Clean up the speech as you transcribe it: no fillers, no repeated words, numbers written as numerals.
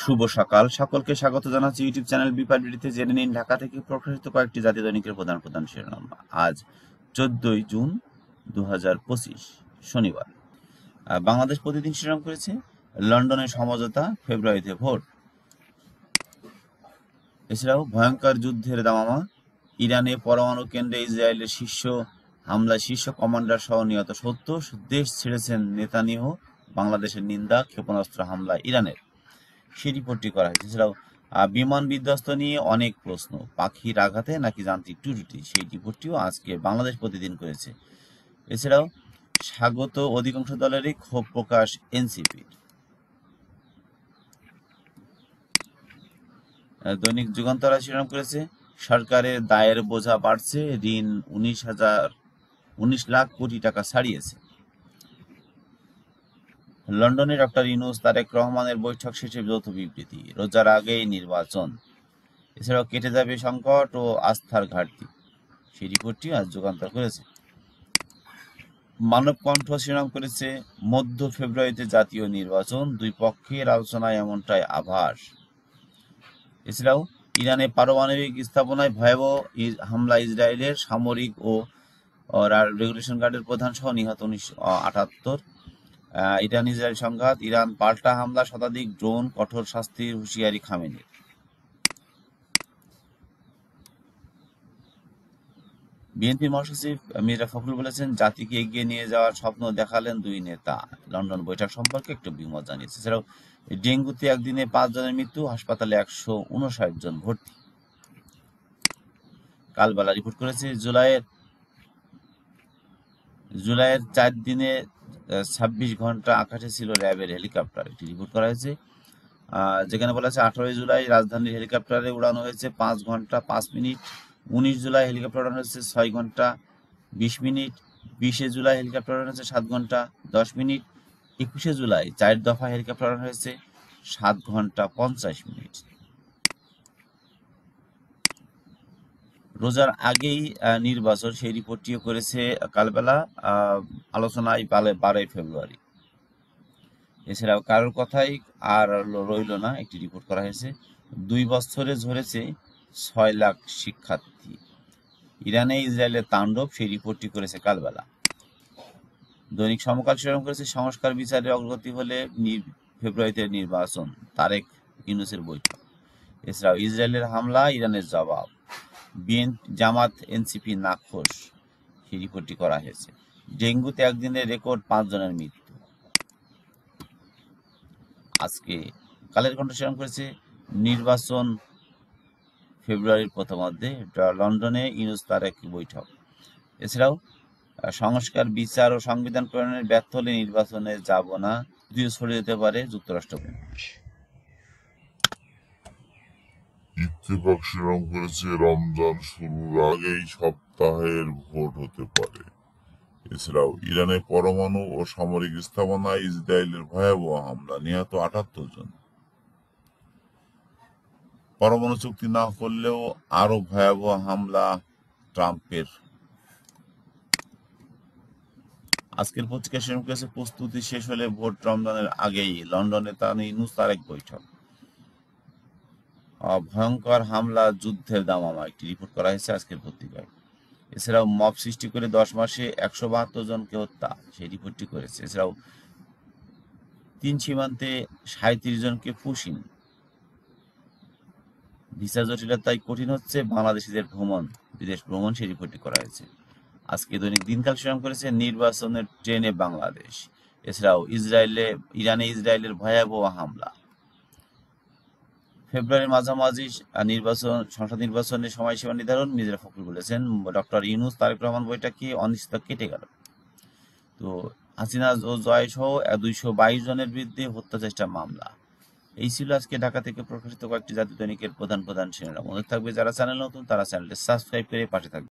শুভ সকাল সকলকে স্বাগত জানাচ্ছি ইউটিউব চ্যানেল বিপার বিডিতে। জেনে নিন ঢাকা থেকে প্রকাশিত কয়েকটি জাতীয় দৈনিকের প্রধান প্রধান শিরোনাম। আজ 14ই জুন 2025 শনিবার। বাংলাদেশ প্রতিদিন শিরোনাম করেছে লন্ডনের সমঝোতা, ফেব্রুয়ারিতে ভোট। এছাড়াও ভয়ঙ্কর যুদ্ধের দামামা, ইরানে পরমাণু কেন্দ্রে ইসরায়েলের হামলায় শীর্ষ কমান্ডার সহ নিহত 70, দেশ ছেড়েছেন নেতানিয়াহু, বাংলাদেশের নিন্দা, ক্ষেপণাস্ত্র হামলা ইরানের, সেই রিপোর্টটি করা হয়েছে। এছাড়াও বিমান বিধ্বস্ত নিয়ে অনেক প্রশ্ন, পাখির আঘাতে নাকি যান্ত্রিক ত্রুটি, সেই রিপোর্টটিও আজকে বাংলাদেশ প্রতিদিন করেছে। এছাড়াও স্বাগত অধিকাংশ দলেরই ক্ষোভ প্রকাশ এনসিপির। দৈনিক যুগান্তর শিরোনাম করেছে সরকারের দায়ের বোঝা বাড়ছে, ঋণ 19 লাখ কোটি টাকা ছাড়িয়েছে। লন্ডনে ডক্টর ইউনূস তারেক রহমানের বৈঠক শেষে যৌথ বিবৃতি, রোজার আগেই নির্বাচন। এছাড়াও কেটে যাবে সংকট ও আস্থার ঘাটতি, সেই রিপোর্টটি আজ যুগান্তর করেছে। মানব কণ্ঠ শিরোনাম করেছে মধ্য ফেব্রুয়ারিতে জাতীয় নির্বাচন, দুই পক্ষের আলোচনায় এমনটাই আভাস। এছাড়াও ইরানে পারমাণবিক স্থাপনায় ভয়াবহ হামলা ইসরায়েলের, সামরিক ও রেগুলেশন গার্ডের প্রধান সহ নিহত 78। ইরান ইসরায়েল সংঘাত, ইরান পাল্টা হামলা, শতাধিক ড্রোন, কঠোর শাস্তির হুঁশিয়ারি খামেনির। বিএনপির মহাসচিব মির্জা ফখরুল বলেছেন, জাতিকে এগিয়ে নিয়ে যাওয়ার স্বপ্ন দেখালেন দুই নেতা। লন্ডন বৈঠক সম্পর্কে একটু বিমত জানিয়েছে। এছাড়াও ডেঙ্গুতে একদিনে 5 জনের মৃত্যু, হাসপাতালে 159 জন ভর্তি। কালবেলা রিপোর্ট করেছে জুলাইয়ের 4 দিনে 26 ঘন্টা আকাশে ছিল র্যাবের হেলিকপ্টার, একটি রিপোর্ট করা হয়েছে। যেখানে বলা আছে 18 জুলাই রাজধানীর হেলিকপ্টারে উড়ানো হয়েছে 5 ঘন্টা 5 মিনিট, 19 জুলাই হেলিকপ্টার উড়ানো হয়েছে 6 ঘন্টা 20 মিনিট, 20 জুলাই হেলিকপ্টার উড়ানো হয়েছে 7 ঘন্টা 10 মিনিট, 21 জুলাই 4 দফা হেলিকপ্টার উড়ানো হয়েছে 7 ঘন্টা 50 মিনিট। রোজার আগেই নির্বাচন, সেই রিপোর্টটিও করেছে কালবেলা। আলোচনায় 12 ফেব্রুয়ারি। এছাড়াও কারোর কথাই আর রইল না, একটি রিপোর্ট করা হয়েছে। 2 বছরে ঝরেছে 6 লাখ শিক্ষার্থী, ইরানে ইসরায়েলের তাণ্ডব, সেই রিপোর্টটি করেছে কালবেলা। দৈনিক সমকাল শিরোনাম করেছে সংস্কার বিচারে অগ্রগতি হলে ফেব্রুয়ারিতে নির্বাচন, তারেক ইউনূসের বৈঠক। এছাড়াও ইসরায়েলের হামলা, ইরানের জবাব, জামাত এনসিপি নাখোশ, সেই রিপোর্টটি করা হয়েছে। ডেঙ্গুতে একদিনে রেকর্ড 5 জনের মৃত্যু। আজকে কালের কণ্ঠ শিরোনাম করেছে নির্বাচন ফেব্রুয়ারির প্রথমার্ধে, লন্ডনে ইউনূস তারেক বৈঠক। এছাড়াও সংস্কার বিচার ও সংবিধান প্রণয়নের ব্যর্থ হলে নির্বাচনে যাব না, যদিও ছড়িয়ে যেতে পারে যুক্তরাষ্ট্র। ইত্তেফাক শিরোনাম করেছে রমজান শুরুর আগেই সপ্তাহের ভোট হতে পারে। এছাড়াও ইরানে পরমাণু ও সামরিক স্থাপনায় ইসরায়েলের ভয়াবহ হামলা, নিহত 78 জন। পরমাণু চুক্তি না করলেও আরো ভয়াবহ হামলা ট্রাম্পের। আজকের পত্রিকা শিরোনাম করেছে প্রস্তুতি শেষ হলে ভোট রমজানের আগেই, লন্ডনে ইউনূস তারেক বৈঠক। ভয়ঙ্কর হামলা, যুদ্ধের দামামা, একটি রিপোর্ট করা হয়েছে আজকের পত্রিকায়। এছাড়াও মব সৃষ্টি করে 10 মাসে 172 জনকে হত্যা, সেই রিপোর্টটি করেছে। এছাড়াও 3 সীমান্তে 37 জনকে পুশিং, ভিসা জটিলতায় কঠিন হচ্ছে বাংলাদেশিদের বিদেশ ভ্রমণ, সেই রিপোর্টটি করা হয়েছে। আজকে দৈনিক দিনকাল শিরোনাম করেছে নির্বাচনের ট্রেনে বাংলাদেশ। এছাড়াও ইরানে ইসরায়েলের ভয়াবহ হামলা, ফেব্রুয়ারির মাঝামাঝি সংসদ নির্বাচনের সময়সীমা নির্ধারণ, মির্জা ফখরুল বলেছেন। ডক্টর ইউনূস তারেক রহমান বৈঠকে অনিশ্চয়তা কেটে গেল। তো হাসিনা ও জয় সহ 222 জনের বিরুদ্ধে হত্যা চেষ্টা মামলা। এই ছিল আজকে ঢাকা থেকে প্রকাশিত কয়েকটি জাতীয় দৈনিকের প্রধান প্রধান শিরোনাম। মনে থাকবে যারা চ্যানেল নতুন তারা চ্যানেলটি সাবস্ক্রাইব করে পাশে থাকবে।